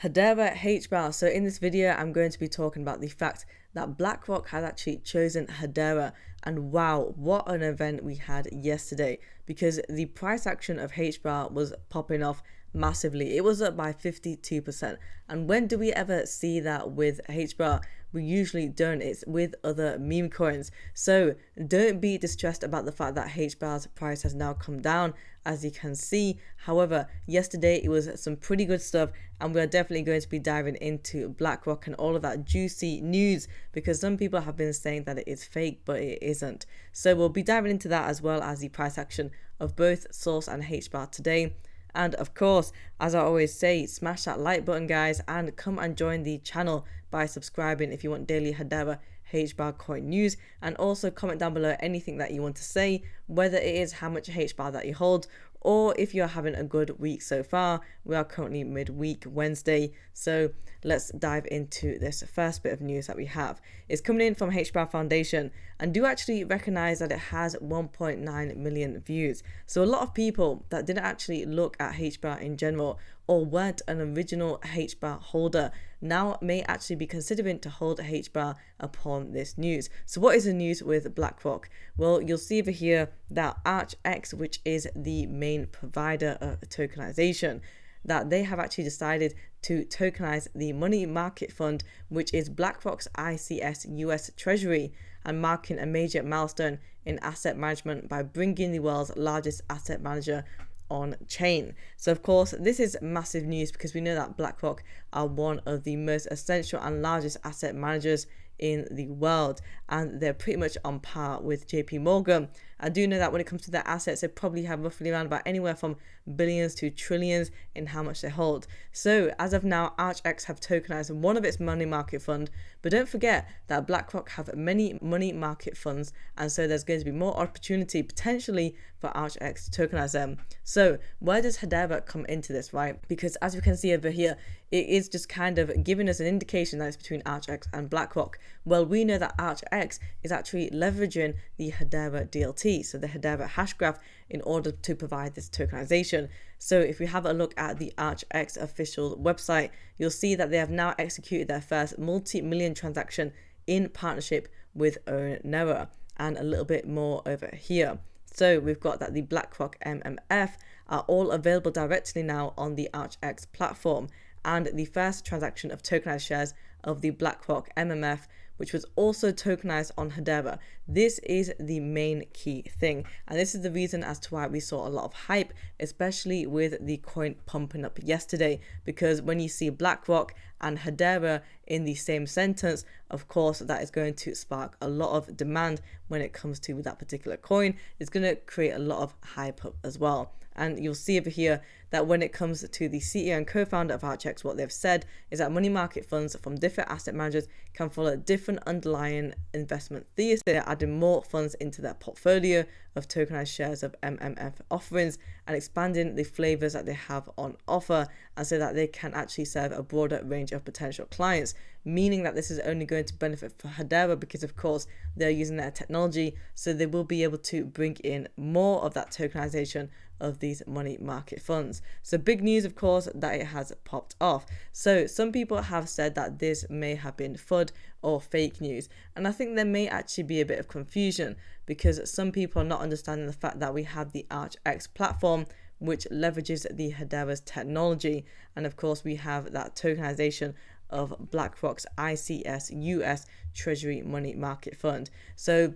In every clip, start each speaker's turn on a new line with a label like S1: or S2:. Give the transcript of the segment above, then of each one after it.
S1: Hedera Hbar. So in this video, I'm going to be talking about the fact that Blackrock has actually chosen Hedera, and wow, what an event we had yesterday, because the price action of Hbar was popping off massively. It was up by 52%. And when do we ever see that with Hbar? We usually don't. It's with other meme coins. So don't be distressed about the fact that Hbar's price has now come down, as you can see. However, yesterday it was some pretty good stuff, and we are definitely going to be diving into Blackrock and all of that juicy news, because some people have been saying that it is fake, but it isn't. So we'll be diving into that, as well as the price action of both Source and Hbar today. And of course, as I always say, smash that like button, guys, and come and join the channel by subscribing if you want daily Hedera Hbar coin news. And also comment down below anything that you want to say, whether it is how much Hbar that you hold, or if you're having a good week so far. We are currently midweek Wednesday, so let's dive into this first bit of news that we have. It's coming in from Hbar Foundation, and do actually recognize that it has 1.9 million views. So a lot of people that didn't actually look at Hbar in general, or weren't an original Hbar holder, now may actually be considering to hold Hbar upon this news. So what is the news with Blackrock? Well, you'll see over here that ARX, which is the main provider of tokenization, that they have actually decided to tokenize the money market fund, which is BlackRock's ICS US Treasury, and marking a major milestone in asset management by bringing the world's largest asset manager on chain. So of course, this is massive news, because we know that BlackRock are one of the most essential and largest asset managers in the world, and they're pretty much on par with JP Morgan. I do know that when it comes to their assets, they probably have roughly around about anywhere from billions to trillions in how much they hold. So as of now, ARX have tokenized one of its money market fund, but don't forget that BlackRock have many money market funds, and so there's going to be more opportunity potentially for ARX to tokenize them. So where does Hedera come into this, right? Because as we can see over here, it is just kind of giving us an indication that it's between ARX and Blackrock. Well, we know that ARX is actually leveraging the Hedera DLT, so the Hedera hash graph, in order to provide this tokenization. So if we have a look at the ARX official website, you'll see that they have now executed their first multi-million transaction in partnership with Onera, and a little bit more over here. So we've got that the Blackrock MMF are all available directly now on the ARX platform, and the first transaction of tokenized shares of the Blackrock MMF, which was also tokenized on Hedera. This is the main key thing, and this is the reason as to why we saw a lot of hype, especially with the coin pumping up yesterday, because when you see Blackrock and Hedera in the same sentence, of course that is going to spark a lot of demand when it comes to that particular coin. It's going to create a lot of hype up as well. And you'll see over here that when it comes to the CEO and co-founder of ARX, what they've said is that money market funds from different asset managers can follow different underlying investment thesis. They're adding more funds into their portfolio of tokenized shares of MMF offerings, and expanding the flavors that they have on offer, and so that they can actually serve a broader range of potential clients, meaning that this is only going to benefit for Hedera, because of course they're using their technology, so they will be able to bring in more of that tokenization of these money market funds. So big news, of course, that it has popped off. So some people have said that this may have been FUD or fake news, and I think there may actually be a bit of confusion, because some people are not understanding the fact that we have the ARX platform, which leverages the Hedera's technology, and of course we have that tokenization of BlackRock's ICS US Treasury Money Market Fund. So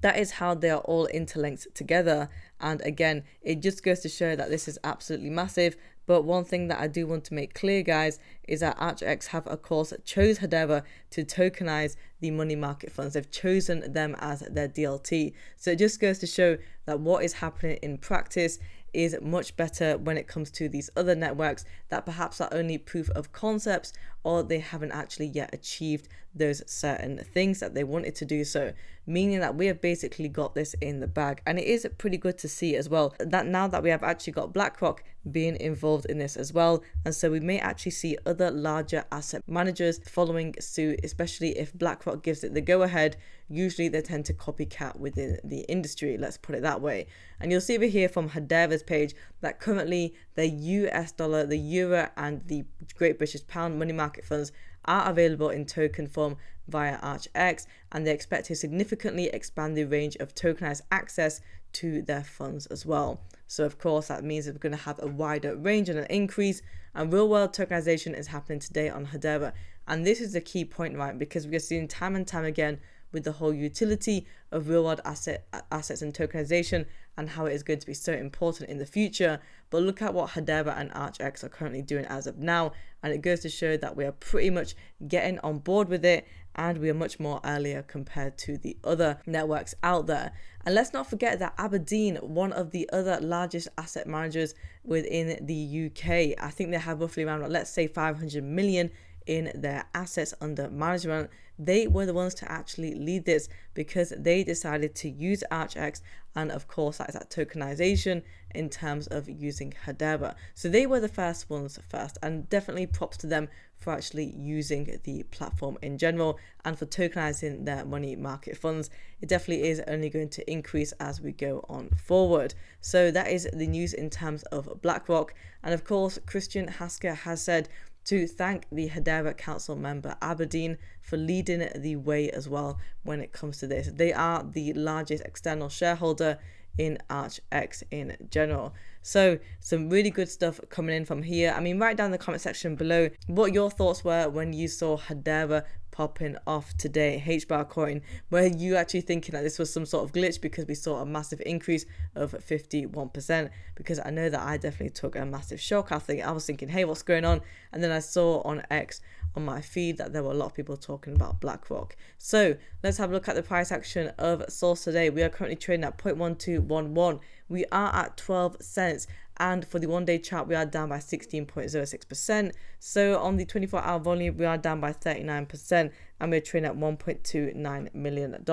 S1: that is how they are all interlinked together. And again, it just goes to show that this is absolutely massive. But one thing that I do want to make clear, guys, is that ARX have, of course, chose Hedera to tokenize the money market funds. They've chosen them as their DLT. So it just goes to show that what is happening in practice is much better when it comes to these other networks that perhaps are only proof of concepts, or they haven't actually yet achieved those certain things that they wanted to do so. meaning that we have basically got this in the bag. And it is pretty good to see as well that now that we have actually got Blackrock being involved in this as well, and so we may actually see other larger asset managers following suit, especially if Blackrock gives it the go ahead. Usually they tend to copycat within the industry, let's put it that way. And you'll see over here from Hedera's page that currently the US dollar, the euro and the Great British Pound money market funds are available in token form via ARX, and they expect to significantly expand the range of tokenized access to their funds as well. So of course that means that we're going to have a wider range and an increase, and real world tokenization is happening today on Hedera. And this is the key point, right? Because we are seeing time and time again with the whole utility of real world assets and tokenization, and how it is going to be so important in the future. But look at what Hedera and ARX are currently doing as of now, and it goes to show that we are pretty much getting on board with it, and we are much more earlier compared to the other networks out there. And let's not forget that Aberdeen, one of the other largest asset managers within the UK, I think they have roughly around, let's say, 500 million in their assets under management. They were the ones to actually lead this because they decided to use ARX, and of course that is that tokenization in terms of using Hedera. So they were the first ones first, and definitely props to them for actually using the platform in general and for tokenizing their money market funds. It definitely is only going to increase as we go on forward. So that is the news in terms of Blackrock. And of course, Christian Hasker has said to thank the Hedera Council member Aberdeen for leading the way as well when it comes to this. They are the largest external shareholder in ARX in general. So some really good stuff coming in from here. I mean, write down in the comment section below what your thoughts were when you saw Hedera popping off today, Hbar coin. Were you actually thinking that this was some sort of glitch because we saw a massive increase of 51%? Because I know that I definitely took a massive shock. I was thinking, hey, what's going on? And then I saw on X on my feed that there were a lot of people talking about Blackrock. So let's have a look at the price action of Source today. We are currently trading at 0.1211. We are at 12 cents. And for the 1 day chart, we are down by 16.06%. So on the 24-hour volume, we are down by 39%, and we're trading at $1.29 million.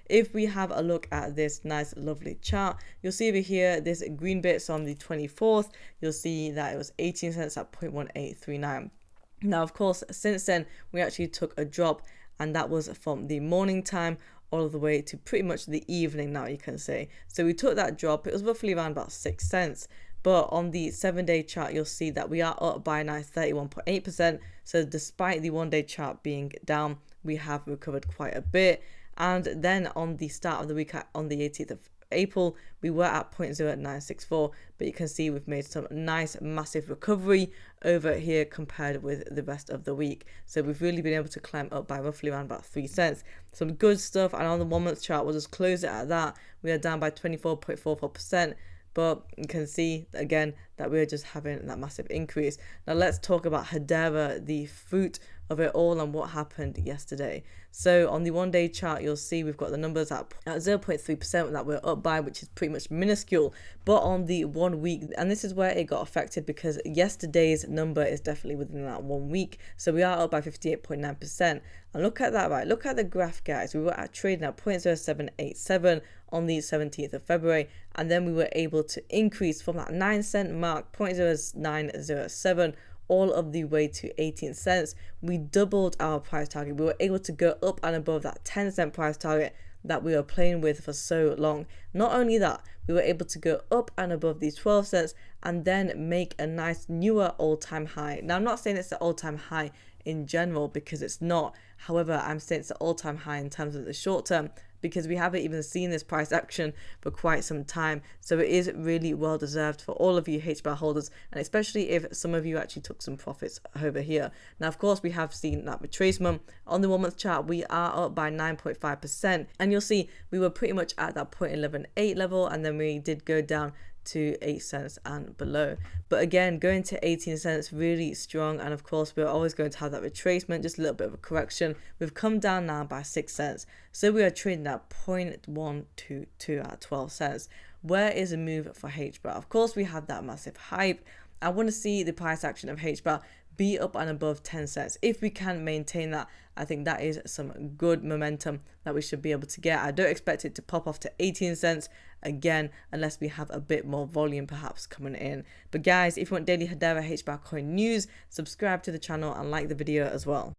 S1: If we have a look at this nice, lovely chart, you'll see over here, this green bits on the 24th, you'll see that it was 18 cents at 0.1839. Now, of course, since then, we actually took a drop, and that was from the morning time all the way to pretty much the evening now, you can say. So we took that drop. It was roughly around about 6 cents. But on the 7-day chart, you'll see that we are up by a nice 31.8%. So despite the 1 day chart being down, we have recovered quite a bit. And then on the start of the week, on the 18th of April, we were at 0.0964, but you can see we've made some nice massive recovery over here compared with the rest of the week. So we've really been able to climb up by roughly around about 3 cents. Some good stuff. And on the 1 month chart, we'll just close it at that. We are down by 24.44%. But you can see again that we're just having that massive increase. Now let's talk about Hedera, the fruit of it all, and what happened yesterday. So on the 1 day chart, you'll see we've got the numbers at 0.3% that we're up by, which is pretty much minuscule. But on the 1 week, and this is where it got affected because yesterday's number is definitely within that 1 week. So we are up by 58.9%. And look at that, right? Look at the graph, guys. We were at trading at 0.0787 on the 17th of February, and then we were able to increase from that 9 cent mark, 0.0907, all of the way to 18 cents. We doubled our price target. We were able to go up and above that 10 cent price target that we were playing with for so long. Not only that, we were able to go up and above these 12 cents and then make a nice newer all-time high. Now, I'm not saying it's the all-time high in general because it's not. However, I'm saying it's the all-time high in terms of the short term, because we haven't even seen this price action for quite some time. So it is really well deserved for all of you Hbar holders, and especially if some of you actually took some profits over here. Now, of course, we have seen that retracement. On the 1 month chart, we are up by 9.5%, and you'll see we were pretty much at that 0.118 level, and then we did go down to 8 cents and below. But again, going to 18 cents, really strong. And of course, we're always going to have that retracement, just a little bit of a correction. We've come down now by 6 cents. So we are trading at 0.122 at 12 cents. Where is a move for Hbar? Of course, we have that massive hype. I want to see the price action of Hbar be up and above 10 cents. If we can maintain that, I think that is some good momentum that we should be able to get. I don't expect it to pop off to 18 cents again, unless we have a bit more volume perhaps coming in. But guys, if you want daily Hedera Hbar coin news, subscribe to the channel and like the video as well.